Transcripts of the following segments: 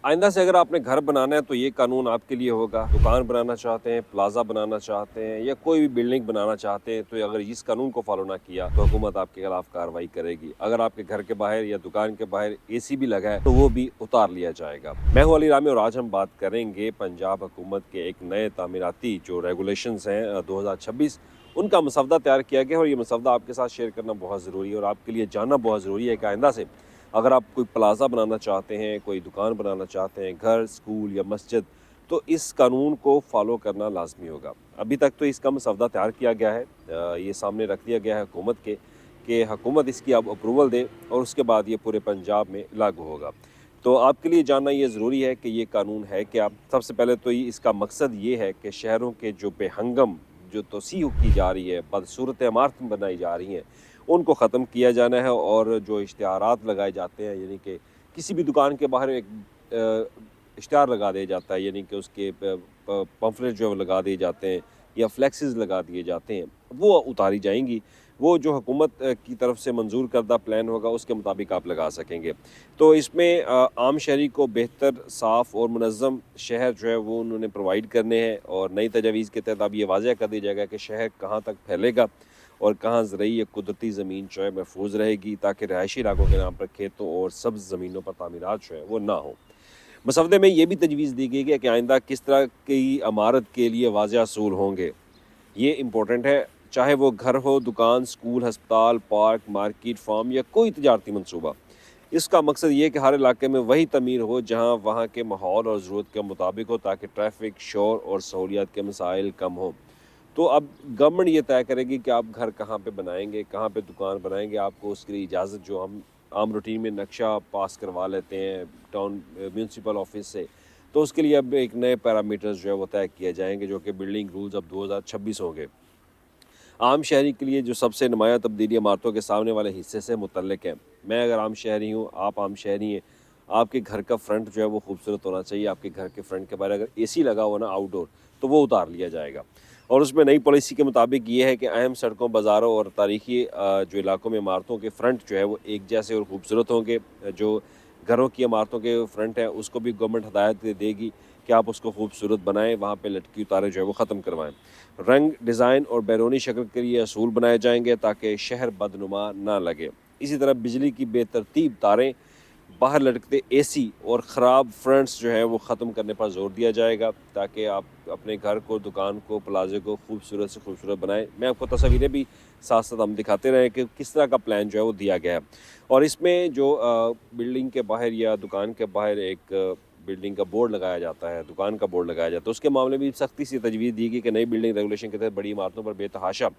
आइंदा से अगर आपने घर बनाना है तो ये कानून आपके लिए होगा। दुकान बनाना चाहते हैं, प्लाज़ा बनाना चाहते हैं या कोई भी बिल्डिंग बनाना चाहते हैं, तो अगर इस कानून को फ़ॉलो ना किया तो हुकूमत आपके खिलाफ कार्रवाई करेगी। अगर आपके घर के बाहर या दुकान के बाहर एसी भी लगा है तो वो भी उतार लिया जाएगा। मैं हूं अली रामी और आज हम बात करेंगे पंजाब हुकूमत के एक नए तामीराती जो रेगुलेशंस हैं 2026 उनका मसवदा तैयार किया गया है और ये मसवदा आपके साथ शेयर करना बहुत ज़रूरी है और आपके लिए जानना बहुत ज़रूरी है कि आइंदा से अगर आप कोई प्लाज़ा बनाना चाहते हैं, कोई दुकान बनाना चाहते हैं, घर, स्कूल या मस्जिद, तो इस कानून को फ़ॉलो करना लाज़मी होगा। अभी तक तो इसका मसवदा तैयार किया गया है, ये सामने रख दिया गया है हुकूमत के कि हुकूमत इसकी अब अप्रूवल दे और उसके बाद ये पूरे पंजाब में लागू होगा। तो आपके लिए जानना ये ज़रूरी है कि ये कानून है क्या? सबसे पहले तो इसका मकसद ये है कि शहरों के जो बेहंगम जो तोसीह की जा रही है, बदसूरत इमारतें बनाई जा रही हैं, उनको ख़त्म किया जाना है और जो इश्तिहारात लगाए जाते हैं यानी कि किसी भी दुकान के बाहर एक इश्तिहार लगा दिया जाता है यानी कि उसके पम्फलेट जो है वो लगा दिए जाते हैं या फ्लेक्सेस लगा दिए जाते हैं, वो उतारी जाएंगी। वो जो हुकूमत की तरफ से मंजूर करदा प्लान होगा उसके मुताबिक आप लगा सकेंगे। तो इसमें आम शहरी को बेहतर, साफ़ और मुनज़्ज़म शहर जो है वो उन्होंने प्रोवाइड करने हैं और नई तजावीज़ के तहत अब ये वाज़ह कर दिया जाएगा कि शहर कहाँ तक फैलेगा और कहाँ ज़रई या कुदरती ज़मीन जो है महफूज रहेगी ताकि रहायशी इलाकों के नाम पर खेतों और सब्ज़ ज़मीनों पर तामीरात जो है वो ना हो। मसवदे में ये भी तजवीज़ दी गई है कि आइंदा किस तरह की इमारत के लिए वाज़ेह असूल होंगे। ये इम्पोर्टेंट है, चाहे वो घर हो, दुकान, स्कूल, हस्पताल, पार्क, मार्केट, फार्म या कोई तजारती मनसूबा। इसका मकसद ये है कि हर इलाके में वही तमीर हो जहाँ वहाँ के माहौल और ज़रूरत के मुताबिक हो ताकि ट्रैफिक, शोर और सहूलियात के मसाइल कम हों। तो अब गवर्नमेंट ये तय करेगी कि आप घर कहाँ पे बनाएँगे, कहाँ पे दुकान बनाएँगे, आपको उसके लिए इजाज़त जो हम आम रूटीन में नक्शा पास करवा लेते हैं टाउन म्युनिसिपल ऑफिस से, तो उसके लिए अब एक नए पैरामीटर्स जो है वो तय किए जाएँगे जो कि बिल्डिंग रूल्स अब 2026 होंगे। आम शहरी के लिए जो सबसे नुमायाँ तब्दीली इमारतों के सामने वाले हिस्से से मुतल्लिक है। मैं अगर आम शहरी हूँ, आप आम शहरी हैं, आपके घर का फ्रंट जो है वो खूबसूरत होना चाहिए। आपके घर के फ्रंट के बाहर अगर एसी लगा हो ना आउटडोर, तो वो उतार लिया जाएगा। और उसमें नई पॉलिसी के मुताबिक ये है कि अहम सड़कों, बाज़ारों और तारीखी जो इलाकों में इमारतों के फ्रंट जो है वो एक जैसे और खूबसूरत होंगे। जो घरों की इमारतों के फ्रंट हैं उसको भी गवर्नमेंट हदायत देगी कि आप उसको खूबसूरत बनाएँ, वहाँ पे लटकी उतारे जो है वो ख़त्म करवाएँ। रंग, डिज़ाइन और बैरूनी शक्ल के लिए असूल बनाए जाएंगे ताकि शहर बदनुमा ना लगे। इसी तरह बिजली की बेतरतीब तारें, बाहर लटकते एसी और ख़राब फ्रंट्स जो है वो ख़त्म करने पर ज़ोर दिया जाएगा ताकि आप अपने घर को, दुकान को, प्लाज़े को खूबसूरत से खूबसूरत बनाएं। मैं आपको तस्वीरें भी साथ साथ हम दिखाते रहें कि किस तरह का प्लान जो है वो दिया गया है। और इसमें जो बिल्डिंग के बाहर या दुकान के बाहर एक बिल्डिंग का बोर्ड लगाया जाता है, दुकान का बोर्ड लगाया जाता है, उसके मामले में भी सख्ती से तजवीज़ दी गई कि नई बिल्डिंग रेगुलेशन के तहत बड़ी इमारतों पर बेतहाशा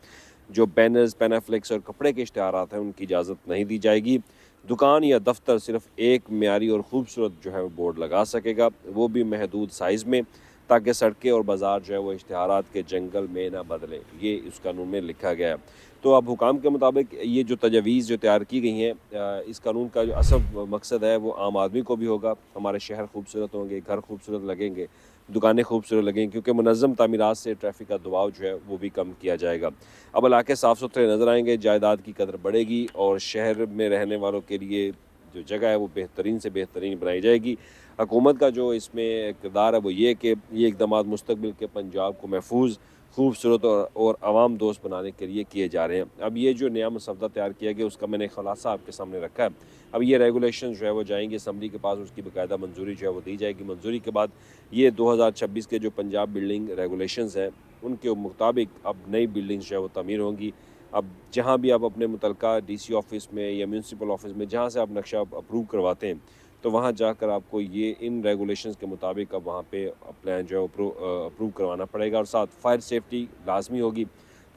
जो बैनर्स, पैनाफ्लेक्स और कपड़े के इश्तिहारात हैं उनकी इजाज़त नहीं दी जाएगी। दुकान या दफ्तर सिर्फ एक मियारी और खूबसूरत जो है वो बोर्ड लगा सकेगा, वो भी महदूद साइज़ में, ताकि सड़कें और बाज़ार जो है वो इश्तिहारात के जंगल में ना बदलें। ये इस कानून में लिखा गया है। तो अब हुकाम के मुताबिक ये जो तजावीज़ जो तैयार की गई हैं, इस कानून का जो असल मकसद है वो आम आदमी को भी होगा। हमारे शहर खूबसूरत होंगे, घर खूबसूरत लगेंगे, दुकानें खूबसूरत लगेंगी क्योंकि मुनज़्ज़म तामीरात से ट्रैफ़िक का दबाव जो है वो भी कम किया जाएगा। अब इलाके साफ़ सुथरे नज़र आएंगे, जायदाद की कदर बढ़ेगी और शहर में रहने वालों के लिए जो जगह है वो बेहतरीन से बेहतरीन बनाई जाएगी। हुकूमत का जो इसमें किरदार है वो ये कि ये इक़दामात मुस्तक़बिल के पंजाब को महफूज, खूबसूरत और आवाम दोस्त बनाने के लिए किए जा रहे हैं। अब ये जो नया मसवदा तैयार किया गया उसका मैंने ख़ुलासा आपके सामने रखा है। अब ये रेगुलेशन जो है वो जाएंगे असम्बली के पास, उसकी बाकायदा मंजूरी जो है वो दी जाएगी। मंजूरी के बाद ये 2026 के जो पंजाब बिल्डिंग रेगुलेशंस हैं उनके मुताबिक अब नई बिल्डिंग्स जो है वो तमीर होंगी। अब जहाँ भी आप अपने मुतलका डीसी ऑफ़िस में या म्युनिसिपल ऑफ़िस में जहाँ से आप नक्शा अप्रूव करवाते हैं, तो वहाँ जाकर आपको ये इन रेगुलेशंस के मुताबिक अब वहाँ पे प्लान जो है अप्रूव करवाना पड़ेगा और साथ फायर सेफ्टी लाज़मी होगी।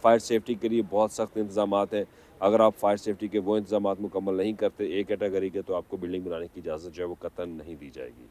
फायर सेफ्टी के लिए बहुत सख्त इंतज़ामात हैं। अगर आप फायर सेफ्टी के वो इंतज़ामात मुकम्मल नहीं करते ए कैटेगरी के, तो आपको बिल्डिंग बनाने की इजाज़त जो है वो कतई नहीं दी जाएगी।